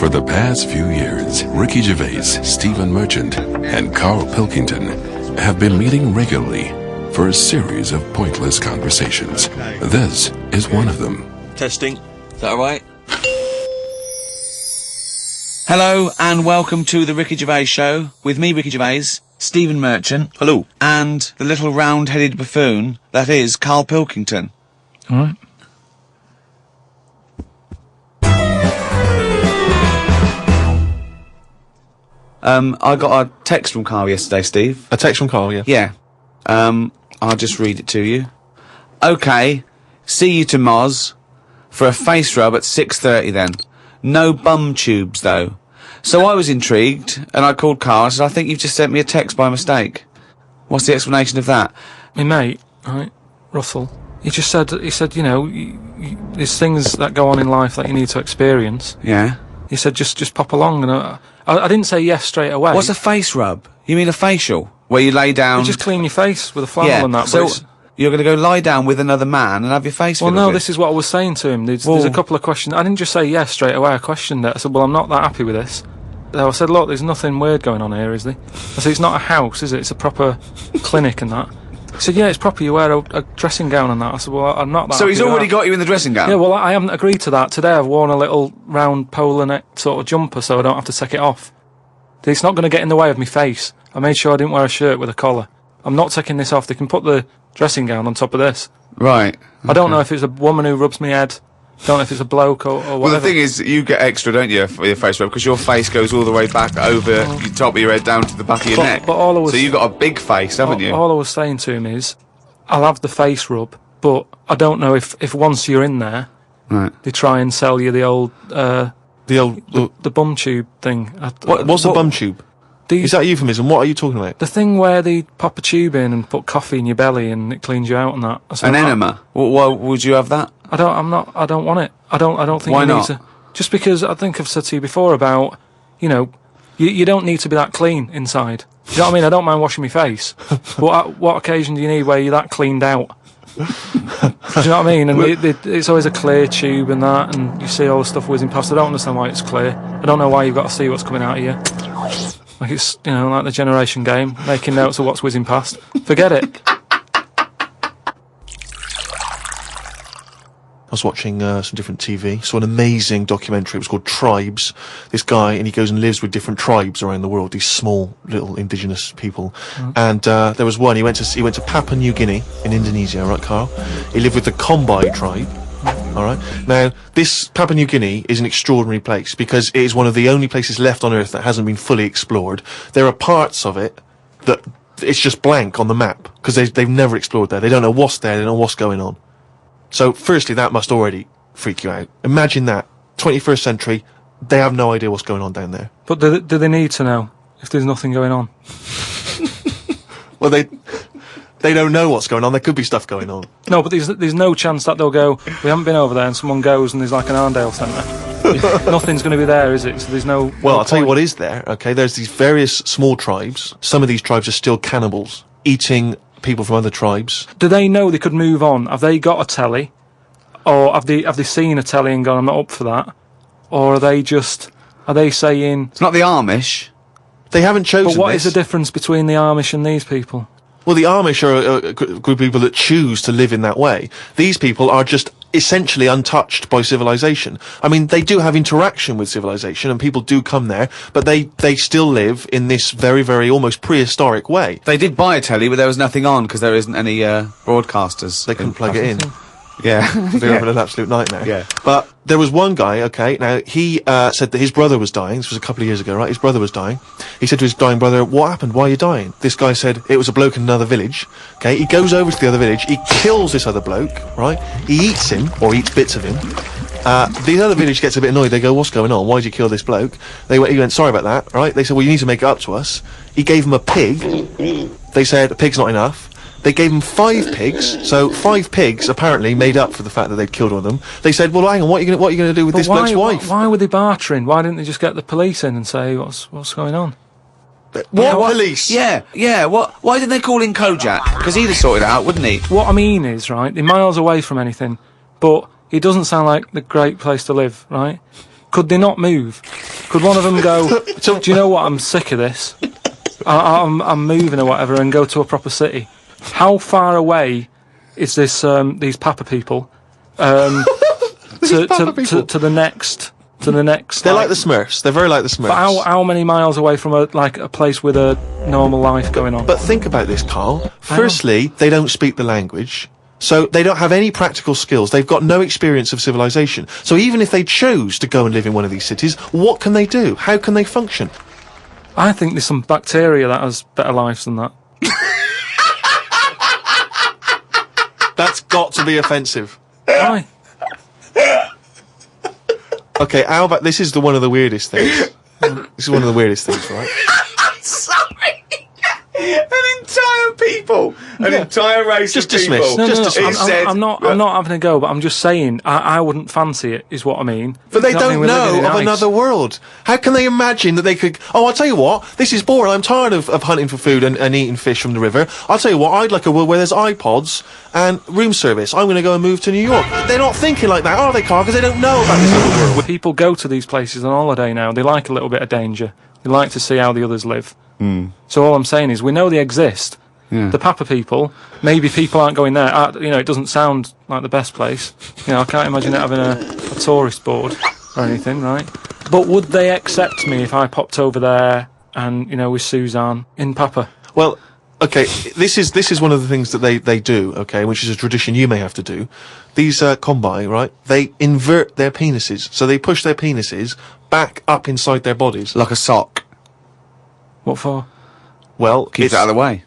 For the past few years, Ricky Gervais, Stephen Merchant, and Karl Pilkington have been meeting regularly for a series of pointless conversations. This is one of them. Testing. Is that all right? Hello and welcome to the Ricky Gervais Show with me, Ricky Gervais, Stephen Merchant. Hello. And the little round-headed buffoon that is Karl Pilkington. All right. I got a text from Karl yesterday, Steve. A text from Karl, yeah. Yeah. I'll just read it to you. Okay, see you to Moz for a face rub at 6:30 then. No bum tubes, though. So I was intrigued, and I called Karl and said, I think you've just sent me a text by mistake. What's the explanation of that? My mate, right, Russell, he said, you know, there's things that go on in life that you need to experience. Yeah? He said, just pop along, and I didn't say yes straight away. What's a face rub? You mean a facial? Where you lay down... You just clean your face with a flannel and that. So you're going to go lie down with another man and have your face Well, filled no, with this is what I was saying to him. There's a couple of questions. I didn't just say yes straight away. I questioned it. I said, well, I'm not that happy with this. I said, look, there's nothing weird going on here, is there? I said, it's not a house, is it? It's a proper clinic and that. He said, yeah, it's proper. You wear a dressing gown and that. I said, well, I'm not that So happy he's with already that. got you in the dressing gown? Yeah, well, I haven't agreed to that. Today I've worn a little round polar neck sort of jumper so I don't have to take it off. It's not going to get in the way of my face. I made sure I didn't wear a shirt with a collar. I'm not taking this off. They can put the dressing gown on top of this. Right. Okay. I don't know if it's a woman who rubs my head. Don't know if it's a bloke or whatever. Well, the thing is, you get extra, don't you, for your face rub, because your face goes all the way back over the top of your head down to the back of your neck. But all I was, so you've got a big face, haven't you? All I was saying to him is, I'll have the face rub, but I don't know if once you're in there, right, they try and sell you the bum tube thing. What's the bum tube? Is that a euphemism? What are you talking about? The thing where they pop a tube in and put coffee in your belly and it cleans you out and that. An enema? Why would you have that? I don't want it. I don't think Why you not? need to. Just because I think I've said to you before about, you know, you don't need to be that clean inside. Do you know what I mean? I don't mind washing my face. But at what occasion do you need where you're that cleaned out? Do you know what I mean? And it's always a clear tube and that, and you see all the stuff whizzing past. I don't understand why it's clear. I don't know why you've got to see what's coming out of you. Like it's, you know, like the generation game, making notes of what's whizzing past. Forget it. I was watching some different TV, saw an amazing documentary. It was called Tribes. This guy, and he goes and lives with different tribes around the world, these small little indigenous people. And there was one, he went to Papua New Guinea in Indonesia, right, Karl? He lived with the Kombai tribe. All right. Now, this Papua New Guinea is an extraordinary place because it is one of the only places left on Earth that hasn't been fully explored. There are parts of it that it's just blank on the map because they've never explored there. They don't know what's there. They don't know what's going on. So, firstly, that must already freak you out. Imagine that. 21st century, they have no idea what's going on down there. But do they need to know if there's nothing going on? Well, they don't know what's going on. There could be stuff going on. No, but there's no chance that they'll go, we haven't been over there, and someone goes and there's like an Arndale centre. Nothing's going to be there, is it? So there's no... Well, no I'll tell you point. what is there, okay? There's these various small tribes. Some of these tribes are still cannibals, eating people from other tribes. Do they know they could move on? Have they got a telly? Or have they seen a telly and gone, I'm not up for that? Or are they saying... It's not the Amish. They haven't chosen But what is this. the difference between the Amish and these people? Well, the Amish are a group of people that choose to live in that way. These people are just essentially untouched by civilization. I mean, they do have interaction with civilization, and people do come there, but they still live in this very, very almost prehistoric way. They did buy a telly, but there was nothing on because there isn't any broadcasters. They couldn't plug it in. Yeah. They're having an absolute nightmare. Yeah. But there was one guy, okay, now he said that his brother was dying. This was a couple of years ago, right? His brother was dying. He said to his dying brother, what happened? Why are you dying? This guy said, it was a bloke in another village. Okay, he goes over to the other village, he kills this other bloke, right? He eats him, or eats bits of him. The other village gets a bit annoyed. They go, what's going on? Why did you kill this bloke? He went, sorry about that, right? They said, well, you need to make it up to us. He gave him a pig. They said, a pig's not enough. They gave him 5 pigs, so 5 pigs apparently made up for the fact that they'd killed one of them. They said, well, hang on, what are you going to do with this bloke's wife? Why were they bartering? Why didn't they just get the police in and say, what's going on? What police? Yeah. Why didn't they call in Kojak? Because he'd have sorted it out, wouldn't he? What I mean is, right, they're miles away from anything, but it doesn't sound like the great place to live, right? Could they not move? Could one of them go, do you know what, I'm sick of this. I'm moving or whatever, and go to a proper city. How far away is this these Papa people to the next? They're like the Smurfs. They're very like the Smurfs. But how many miles away from a place with a normal life going on? But think about this, Karl. Firstly, they don't speak the language. So they don't have any practical skills. They've got no experience of civilization. So even if they chose to go and live in one of these cities, what can they do? How can they function? I think there's some bacteria that has better lives than that. That's got to be offensive. Why? Okay, how about this is one of the weirdest things. This is one of the weirdest things, right? Sorry. An entire people, an entire race Just of people. dismiss. I'm not having a go, but I'm just saying I wouldn't fancy it, is what I mean. But they You know what I don't mean? We're living know in of ice. another world. How can they imagine that they could... Oh, I'll tell you what, this is boring. I'm tired of hunting for food and eating fish from the river. I'll tell you what, I'd like a world where there's iPods and room service. I'm going to go and move to New York. They're not thinking like that, are they, Karl? Because they don't know about this other world. People go to these places on holiday now. They like a little bit of danger. They like to see how the others live. So all I'm saying is we know they exist. The Papa people, maybe people aren't going there. It doesn't sound like the best place. I can't imagine it having a tourist board or anything, right? But would they accept me if I popped over there and, with Suzanne in Papa? Well, okay, this is one of the things that they do, okay, which is a tradition you may have to do. These combi, right, they invert their penises. So they push their penises back up inside their bodies. Like a sock. What for? Well, Keeps it out of the way.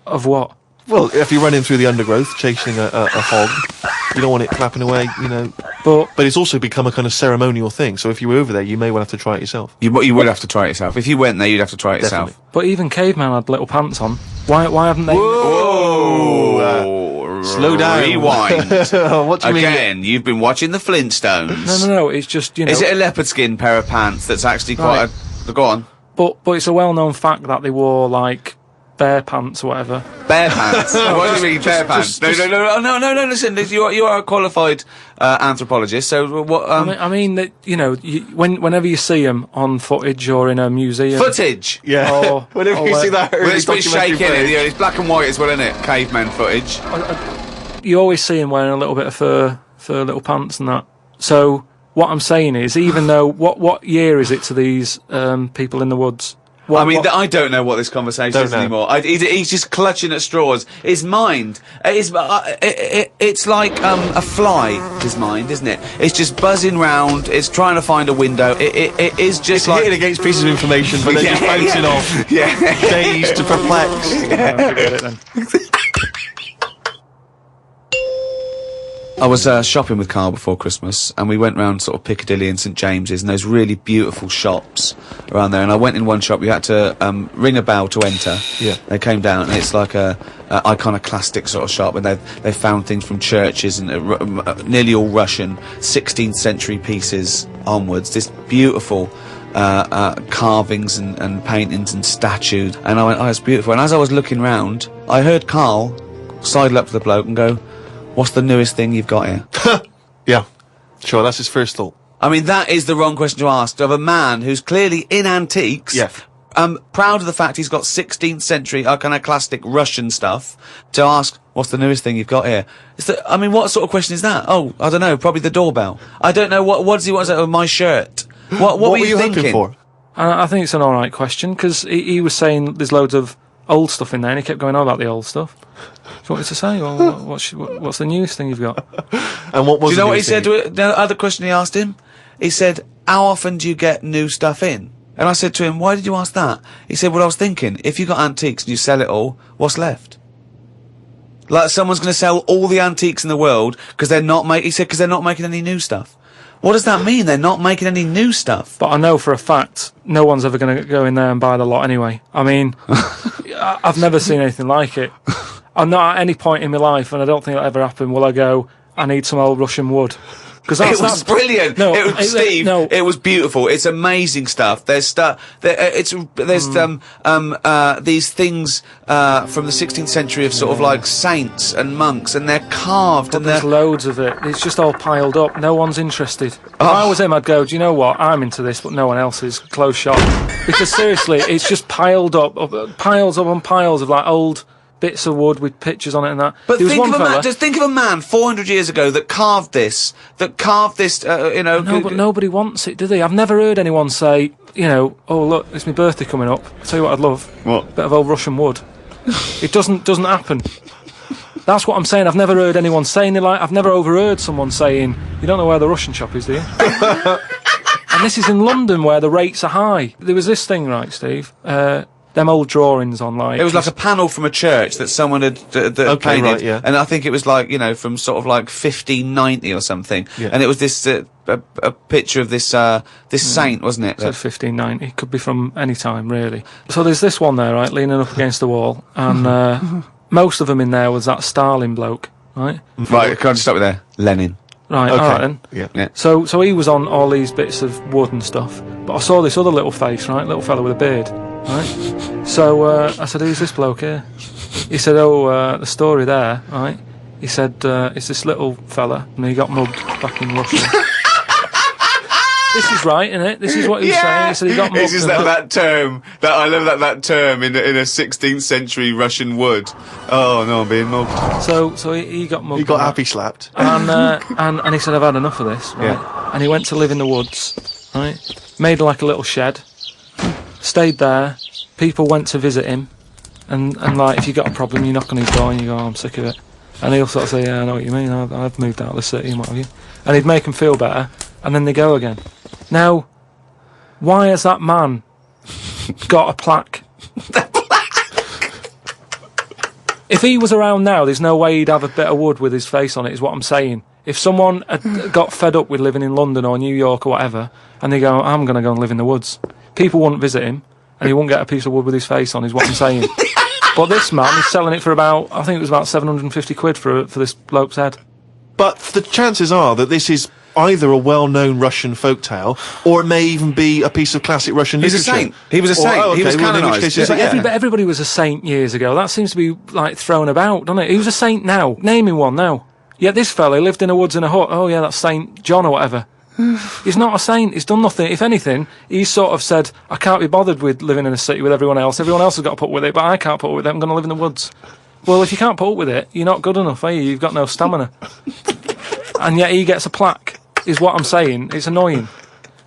Of what? Well, if you're running through the undergrowth, chasing a hog, you don't want it flapping away, But But it's also become a kind of ceremonial thing, so if you were over there, you may well have to try it yourself. You would have to try it yourself. If you went there, you'd have to try it yourself. but even caveman had little pants on. Why haven't they? Whoa! Slow down. Rewind. What do you mean? Again, you've been watching the Flintstones. No. It's just Is it a leopard skin pair of pants that's actually quite a... Go on. But it's a well-known fact that they wore bear pants or whatever. Bare pants. What do you mean, bare pants? No. Listen, you are a qualified anthropologist. So what? I mean that whenever you see them on footage or in a museum, Footage. Yeah. Or- Whenever or you see like- that early Well, it's a bit documentary shaky, footage. it's black and white as well, isn't it? Caveman footage. you always see them wearing a little bit of fur little pants and that. So what I'm saying is, even though what year is it to these people in the woods? I don't know what this conversation Don't is know. anymore. He's just clutching at straws. His mind, it's like a fly. His mind, isn't it? It's just buzzing round. It's trying to find a window. It is just It's hitting against pieces of information, but then just bouncing off. Yeah. Dazed, perplexed. Forget it then. I was shopping with Karl before Christmas, and we went round sort of Piccadilly and St James's, and those really beautiful shops around there. And I went in one shop. You had to ring a bell to enter. Yeah. They came down, and it's like a iconoclastic sort of shop, and they found things from churches and nearly all Russian 16th century pieces onwards. This beautiful carvings and paintings and statues. And I went, oh, it's beautiful. And as I was looking round, I heard Karl sidle up to the bloke and go, "What's the newest thing you've got here?" Yeah. Sure, that's his first thought. I mean, that is the wrong question to ask of a man who's clearly in antiques. Yeah. Proud of the fact he's got 16th century iconoclastic Russian stuff, to ask, "What's the newest thing you've got here?" What sort of question is that? Oh, I don't know, probably the doorbell. I don't know, what does he want to say with my shirt? What were you thinking? hoping for? I think it's an alright question, because he was saying there's loads of old stuff in there, and he kept going on about the old stuff. So what did he say? Well, what's the newest thing you've got? And what was Do you know the what he newest said thing? to it? The other question he asked him? He said, "How often do you get new stuff in?" And I said to him, "Why did you ask that?" He said, "Well, I was thinking, if you got antiques and you sell it all, what's left?" Like someone's going to sell all the antiques in the world because they're not making any new stuff. What does that mean? They're not making any new stuff. But I know for a fact no one's ever going to go in there and buy the lot anyway. I mean, I've never seen anything like it. I'm not at any point in my life, and I don't think it'll ever happen, will I go, "I need some old Russian wood." Because It was brilliant. No, it was Steve. No. It was beautiful. It's amazing stuff. There's stuff. There's these things from the 16th century of sort of like saints and monks, and they're carved and There's they're. loads of it. It's just all piled up. No one's interested. If I was him, I'd go, do you know what? I'm into this, but no one else is. Close shop. Because seriously, it's just piled up, piles upon piles of like old bits of wood with pictures on it and that. But There was think one of a fella, man. Just think of a man 400 years ago that carved this. You know. No, but nobody wants it, do they? I've never heard anyone say, you know, oh look, it's my birthday coming up. I'll tell you what I'd love. What? Bit of old Russian wood. It doesn't happen. That's what I'm saying. I've never heard anyone saying it like. I've never overheard someone saying, you don't know where the Russian shop is, do you? And this is in London where the rates are high. There was this thing, right, Steve? Them old drawings on like. It was like a panel from a church that someone had painted, right, yeah. and I think it was like, you know, from sort of like 1590 or something. Yeah. And it was this a picture of this saint, wasn't it? Said 1590. It could be from any time, really. So there's this one there, right, leaning up against the wall, and most of them in there was that Stalin bloke, right? Right, can I just stop you there? Lenin. Right, Okay. all right then. Yeah. So he was on all these bits of wood and stuff, but I saw this other little face, right, little fella with a beard, right? So I said, who's this bloke here? He said, the story there, right? He said, it's this little fella, and he got mugged back in Russia. This is right, isn't it? This is what he was saying. He said he got mugged. It's just that term, that I love that term in a 16th century Russian wood. Oh no, I'm being mugged. So he got mugged. He got and that. happy slapped. And he said, I've had enough of this, right? Yeah. And he went to live in the woods, right? Made like a little shed, stayed there. People went to visit him, and like, if you got a problem, you knock on his door and you go, oh, I'm sick of it. And he'll sort of say, yeah, I know what you mean, I've moved out of the city and what have you. And he'd make them feel better, and then they go again. Now, why has that man got a plaque? If he was around now, there's no way he'd have a bit of wood with his face on it, is what I'm saying. If someone had got fed up with living in London or New York or whatever, and they go, I'm going to go and live in the woods, people wouldn't visit him, and he wouldn't get a piece of wood with his face on, is what I'm saying. But this man is selling it for about, I think it was about 750 quid for this bloke's head. But the chances are that this is either a well-known Russian folktale, or it may even be a piece of classic Russian He's a literature. saint. He was a saint. He was well, in which canonised. case Yeah. it's like, Yeah. Everybody was a saint years ago. That seems to be like thrown about, doesn't it? Who's a saint now? Name him one now. Yet this fella lived in the woods in a hut. Oh yeah, that's Saint John or whatever. He's not a saint. He's done nothing. If anything, he's sort of said, I can't be bothered with living in a city with everyone else. Everyone else has got to put up with it, but I can't put up with it. I'm going to live in the woods. Well, if you can't put up with it, you're not good enough, are you? You've got no stamina. And yet he gets a plaque, is what I'm saying. It's annoying.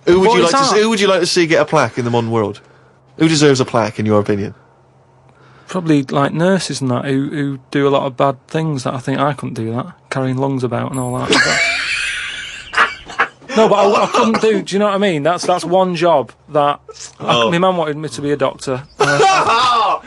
Who would Well, you it's like to art. see, who would you like to see get a plaque in the modern world? Who deserves a plaque, in your opinion? Probably like nurses and that who do a lot of bad things that I think I couldn't do that. Carrying lungs about and all that. No, but I couldn't do. Do you know what I mean? That's one job that my mum wanted me to be a doctor.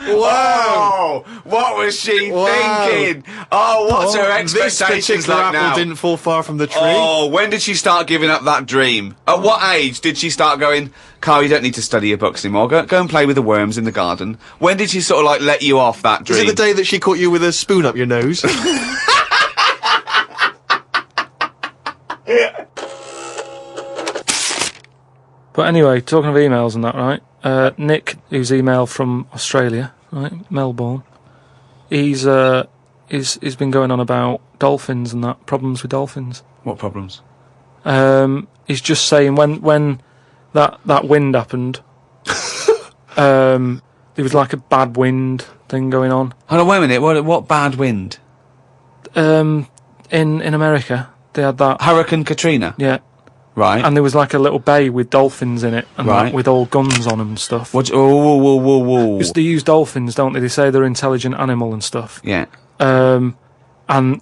Whoa! What was she thinking? Oh, what's her This expectations particular like apple now? didn't fall far from the tree. Oh, when did she start giving up that dream? At what age did she start going, Karl, you don't need to study your books anymore. Go and play with the worms in the garden. When did she sort of like let you off that Is dream? it the day that she caught you with a spoon up your nose? But anyway, talking of emails and that, right? Nick, who's emailed from Australia, right, Melbourne. He's been going on about dolphins and that, problems with dolphins. What problems? He's just saying when that wind happened, there was like a bad wind thing going on. Hold on, wait a minute. What bad wind? In America, they had that. Hurricane Katrina. Yeah. Right. And there was like a little bay with dolphins in it, and Right. like, with all guns on them and stuff. What? Whoa. Because they use dolphins, don't they? They say they're an intelligent animal and stuff. Yeah. And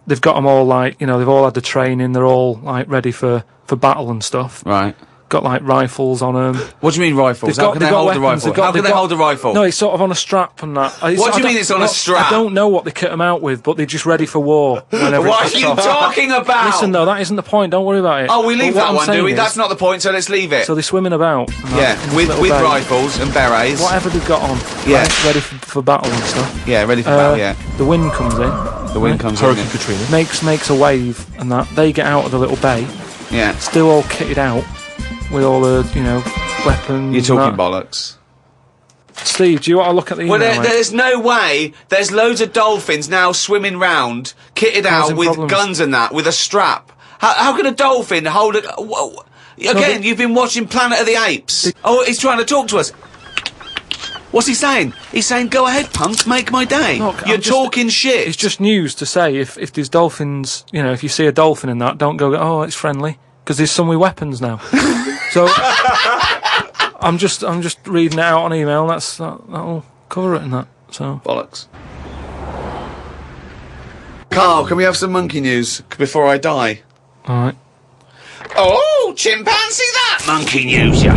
they've got them all like, they've all had the training. They're all like ready for battle and stuff. Right. Got like rifles on them. What do you mean rifles? How can they hold a rifle? How can they hold a rifle? No, it's sort of on a strap and that. What do you mean it's on a strap? I don't know what they kit them out with, but they're just ready for war. Whenever What it are kicks you off. talking about? Listen, though, that isn't the point. Don't worry about it. Oh, we leave But what that I'm one, do saying we? is- That's not the point, so let's leave it. So they're swimming about. and that, in Yeah, this with little bay. rifles and berets. Whatever they've got on. Yeah. right, ready for battle and stuff. Yeah, ready for battle, yeah. The wind comes in. The wind comes in. Hurricane yeah. Katrina. Makes a wave and that. They get out of the little bay. Yeah. Still all kitted out with all the, weapons. You're talking and that. bollocks. Steve, do you want to look at the email, Well, mate? there's no way. There's loads of dolphins now swimming round, kitted out Causing with problems. guns and that, with a strap. How can a dolphin hold a... Again, you've been watching Planet of the Apes. Oh, he's trying to talk to us. What's he saying? He's saying, go ahead, punk, make my day. Look, You're I'm just- talking shit. It's just news to say if there's dolphins, if you see a dolphin in that, don't go, oh, it's friendly, because there's some with weapons now. So I'm just reading it out on email. That'll cover it in that. So Bollocks. Carl, can we have some monkey news before I die? all right. Oh, chimpanzee that! Monkey news, yeah.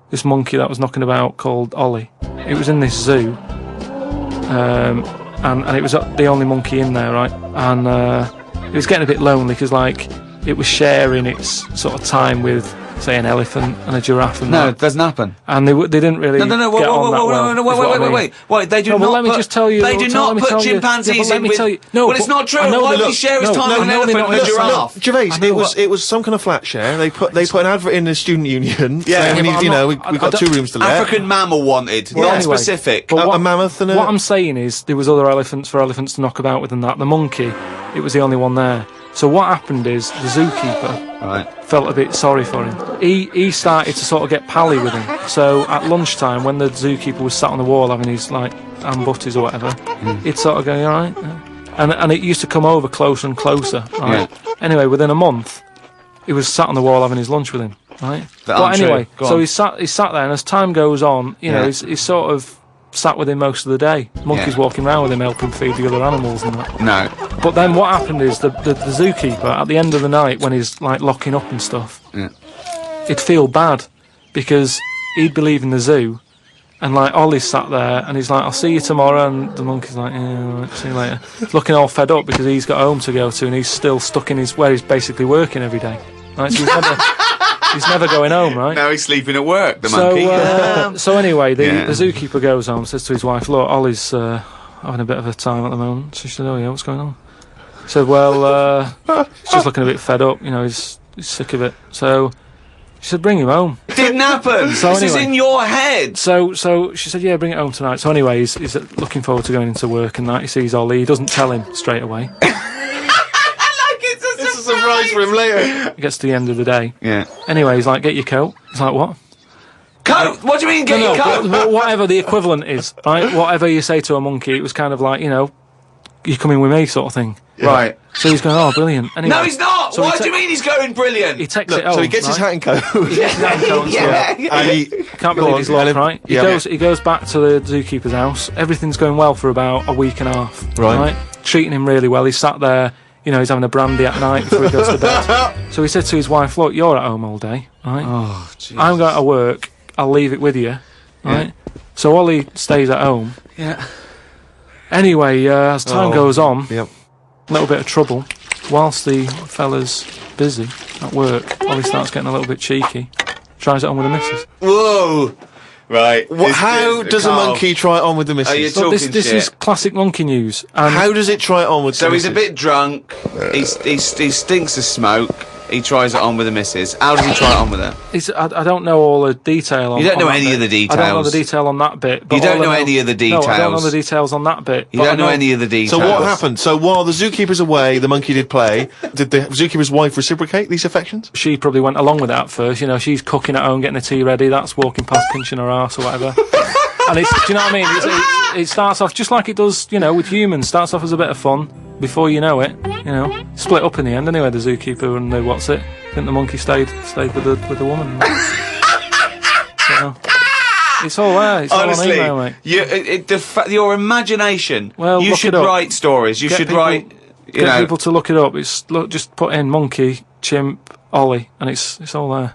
This monkey that was knocking about called Ollie. It was in this zoo, and it was the only monkey in there, right? And it was getting a bit lonely because it was sharing its sort of time with, say, an elephant and a giraffe and No, that. it doesn't happen. And they didn't really No, get on that well. Wait, they do No, but not let me put, just tell you. They do not put chimpanzees in with... No, well, it's not true. I know Why they would he don't. share his No, time no, with an no, elephant they're and a not. giraffe? Gervais, I know it was some kind of flat share. They put an advert in the student union. Yeah. saying we Yeah, need, but I'm we've not- got I 2 rooms to let. African mammal wanted. Well, Not anyway, specific. but A mammoth and a... What I'm saying is there was other elephants for elephants to knock about with than that. The monkey, it was the only one there. So what happened is the zookeeper Right. felt a bit sorry for him. He started to sort of get pally with him. So at lunchtime, when the zookeeper was sat on the wall having his ham butties or whatever, he'd sort of go, "You all right?" And it used to come over closer and closer. Right? Yeah. Anyway, within a month, he was sat on the wall having his lunch with him. Right. But untrue. anyway, Go so on. he sat there, and as time goes on, Yeah. he's sort of sat with him most of the day. Monkey's Yeah. walking around with him, helping feed the other animals and that. No. But then what happened is the zookeeper, at the end of the night, when he's locking up and stuff, Yeah. he'd feel bad because he'd be leaving the zoo, and Ollie's sat there, and he's like, "I'll see you tomorrow," and the monkey's like, "Yeah, all right, see you later." He's looking all fed up because he's got home to go to, and he's still stuck in where he's basically working every day. Right, so he's never going home, right? Now he's sleeping at work, the monkey. So anyway, the Yeah. zookeeper goes home, says to his wife, "Look, Ollie's having a bit of a time at the moment." So she said, "Oh yeah, what's going on?" He said, "Well, he's just looking a bit fed up. He's sick of it." So she said, "Bring him home." Didn't happen. So This is anyway. in your head. So she said, "Yeah, bring it home tonight." So anyway, he's looking forward to going into work and that. He sees Ollie. He doesn't tell him straight away. It's a surprise for him later. He gets to the end of the day. Yeah. Anyway, he's like, "Get your coat." He's like, "What?" Coat? What do you mean, get your coat? but whatever the equivalent is, right? Whatever you say to a monkey, it was kind of like, you're coming with me sort of thing. Right. So he's going, "Oh, brilliant." Anyway, No, he's not. So Why he do you mean he's going brilliant? He takes Look, it home. so he gets his hat and coat. He gets his hat and coat and stuff. and he Can't Go believe on, his luck, Ellen. right? Yeah. He goes back to the zookeeper's house. Everything's going well for about a week and a half. Right. Treating him really well. He's sat there, he's having a brandy at night before he goes to bed. So he said to his wife, "Look, you're at home all day, right? Oh, jeez. I'm going to work. I'll leave it with you, right?" So Ollie stays at home. Yeah. Anyway, as time goes on, Yep. a little bit of trouble. Whilst the fella's busy at work, Ollie starts getting a little bit cheeky. Tries it on with the missus. Whoa. Right. How does a monkey try it on with the Are you missus? talking This shit? is classic monkey news. And How does it try it on with So the he's a missus? bit drunk. He stinks of smoke. He tries it on with the missus. How does he try it on with her? I don't know all the detail on You don't on know that any bit. of the I don't know details. the detail on that bit. But You don't all I know any of the No, I don't know details. the details on that bit. You but I don't know any of the details. So what happened? So while the zookeeper's away, the monkey did play. Did the zookeeper's wife reciprocate these affections? She probably went along with it at first. She's cooking at home, getting the tea ready. That's walking past, pinching her arse or whatever. And do you know what I mean? It starts off just like it does, with humans. Starts off as a bit of fun. Before you know it, split up in the end. Anyway, the zookeeper and the what's it? I think the monkey stayed with the woman. So, it's all there. It's Honestly, all on email, mate. your imagination. Well, you look should it up. write stories. You Get should people- write. Get people to look it up. Just put in monkey, chimp, Ollie, and it's all there.